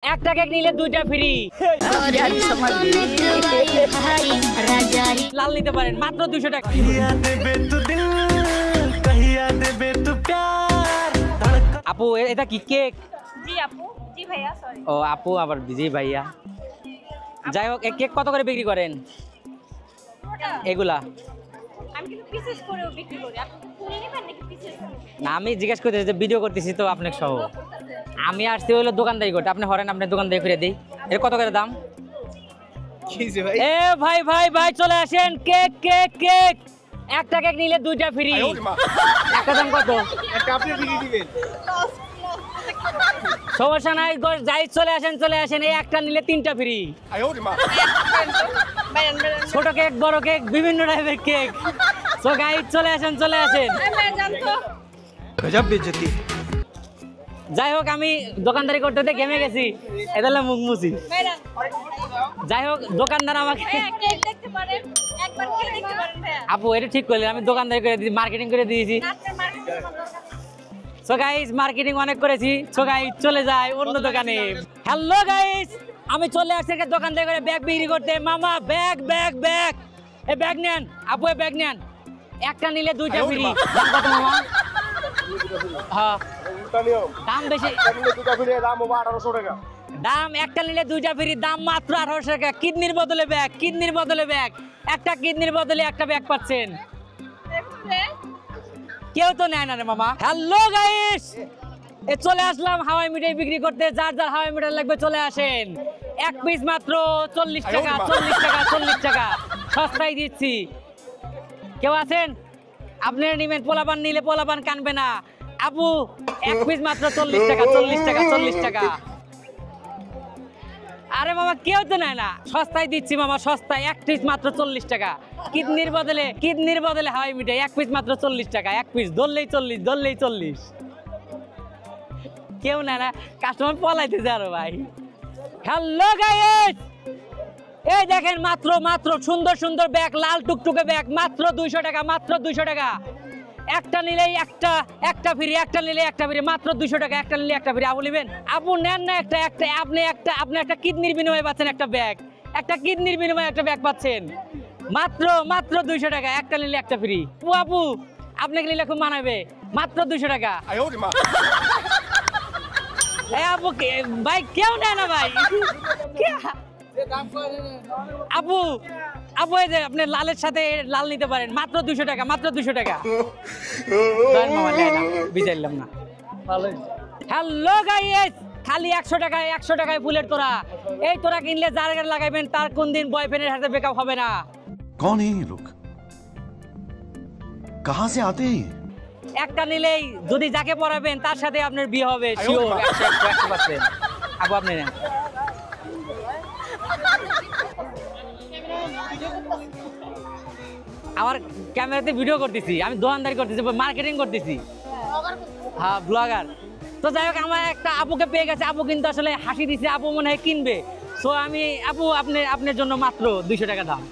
একটা কেক নিলে দুইটা ফ্রি। লাল নিতে পারেন মাত্র 200 টাকা। আপু এটা কি কেক? জি আপু, জি ভাইয়া, সরি। ও আপু আবার জি ভাইয়া। যাই হোক এই কেক কত করে বিক্রি করেন এগুলা? আমি কিন্তু পিসেস করেও বিক্রি করি। আপনি ফুল নেবেন নাকি পিসেস? না আমি জিজ্ঞেস করতেছি যে ভিডিও করতেছি তো আপনাকে সহ। আমি আসছি হলো দোকানদারি করতে, আপনি হরেন আপনার দোকানদারি করে দিই। এর কত করে দাম? এ ভাই ভাই ভাই চলে আসেন, কেক কেক কেক। একটা কেক নিলে দুইটা ফ্রি। একটা দাম কত? একটা আপনি বিক্রি দিবেন। সমস্যা নাই, যাই চলে আসেন। এই একটা নিলে 3টা ফ্রি। ছোট কেক বড় কেক বিভিন্ন টাইপের কেক। সো গাইস চলে আসেন। গজব বেইজ্জতি। যাই হোক আমি দোকানদারি করতে ঘেমে গেছি, এটা হলো মুখ মুছি। যাই হোক দোকানদার আমাকে কেক দেখতে পারেন, একবার খেয়ে দেখতে পারেন ভাইয়া। আপু এটা ঠিক করলেন, আমি দোকানদারি করে দিয়েছি, মার্কেটিং করে দিয়েছি। আপনার মার্কেটিং দরকার। সো গাইস মার্কেটিং অনেক করেছি। সো গাইস চলে যায় অন্য দোকানে। হ্যালো গাইস আমি চলে আসছি দোকানদারি করে ব্যাগ বিক্রি করতে। মামা ব্যাগ ব্যাগ ব্যাগ, এই ব্যাগ নেন আপু, এই ব্যাগ নেন। একটা নিলে দুইটা ফ্রি। দাম কত মামা? হ্যাঁ দাম বেশি। দাম একটা নিলে দুইটা ফ্রি, দাম মাত্র 1800 টাকা। কিডনির বদলে ব্যাগ, একটা কিডনির বদলে একটা ব্যাগ পাচ্ছেন। কেউ তো নেয় না রে মামা। হ্যালো গাইস এ চলে আসলাম হাওয়াই মিঠাই বিক্রি করতে। যার যার হাওয়াই মিঠাই লাগবে চলে আসেন। এক পিস মাত্র 40 টাকা। 40 টাকা সস্তায় দিচ্ছি। কেউ আছেন? আপনারা নিবেন, পোলাপান নিলে পোলাপান কানবে না। আপু এক পিস মাত্র 40 টাকা। আরে মামা কেউ তো নেয় না, সস্তায় দিচ্ছি মামা, সস্তায়। এক পিস মাত্র 40 টাকা। কিডনির বদলে হাওয়াই মিঠাই এক পিস মাত্র 40 টাকা। এক পিস ধরলেই 40। কেউ নেয় না, কাস্টমার পলাইতেছে আরো ভাই। হ্যালো গাইস এই দেখেন মাত্র সুন্দর ব্যাগ, লাল টুকটুকে ব্যাগ, মাত্র 200 টাকা। একটা নিলেই একটা ফ্রি, মাত্র 200 টাকা। একটা নিলে একটা ফ্রি। আপু নেবেন? আপু নেন না একটা আপনি একটা কিডনির বিনিময়ে পাচ্ছেন একটা ব্যাগ। একটা কিডনির বিনিময়ে একটা ব্যাগ পাচ্ছেন মাত্র 200 টাকা। একটা নিলে একটা ফ্রি। আপু আপনাকে নিলে খুব মানাবে, মাত্র 200 টাকা। আপু ভাই কেউ নেয় না ভাই। আপু এই যে আপনি লালের সাথে লাল নিতে পারেন মাত্র 200 টাকা। বিচারলাম না। হ্যালো গাইস খালি 100 টাকায় ফুলের তোড়া। এই তোড়া কিনলে যার গায়ে লাগাইবেন তার কোন দিন বয়ফ্রেন্ডের সাথে ব্রেকআপ হবে না। कौन है ये लोग? कहां से आते हैं? একটা নিলেই যদি যাকে পড়াবেন তার সাথে আপনার বিয়ে হবে শিওর 100%। আপু আপনি নেন। আমার ক্যামেরাতে ভিডিও করতেছি, আমি দোকানদারি করতেছি, মার্কেটিং করতেছি। হ্যাঁ ব্লগার। তো যাই হোক আমার একটা আপুকে পেয়ে গেছে, আপু কিন্তু আসলে হাসি দিছে, আপু মনে হয় কিনবে। সো আমি আপু আপনার জন্য মাত্র 200 টাকা দাম।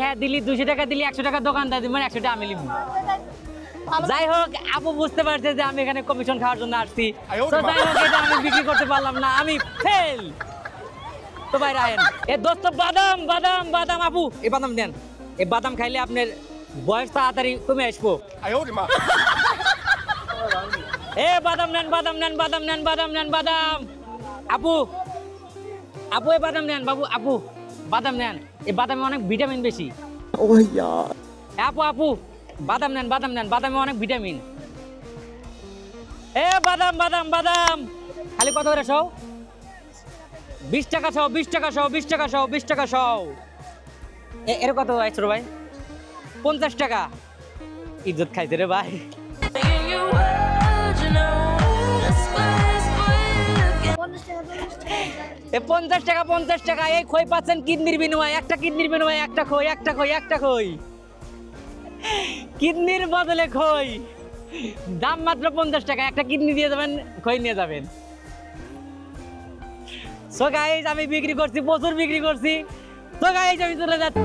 হ্যাঁ দিলি 200 টাকা দিলি, 100 টাকা দোকানদার দিবেন, 100 টাকা আমি লিখব। যাই হোক আপু বুঝতে পারছে যে আমি এখানে কমিশন খাওয়ার জন্য আসছি। তো যাই হোক এটা আমি বিক্রি করতে পারলাম না, আমি ফেল। তো ভাই রায়েন এ দোস্ত বাদাম আপু এই বাদাম দেন। এই বাদাম খাইলে আপনার বয়স তাড়াতাড়ি কমে আসবো। এ বাদাম নেন। আপু এই বাদাম নেন আপু বাদাম নেন। এই বাদামে অনেক ভিটামিন বেশি। আপু বাদাম নেন, বাদামে অনেক ভিটামিন। এ বাদাম খালি কত করে সহ? 20 টাকা সহ। এর কত ছোট ভাই? 50 টাকা। ইজ্জত খাইছে রে ভাই। 50 টাকা। এই খই পাচ্ছেন কিডনির বিনিময়ে। একটা কিডনির বিনিময়ে একটা খই। কিডনির বদলে খই। দাম মাত্র 50 টাকা। একটা কিডনি দিয়ে যাবেন, খই নিয়ে যাবেন। সো গাইস আমি বিক্রি করছি, প্রচুর বিক্রি করছি। তো গাইস আমি চলে যাচ্ছি।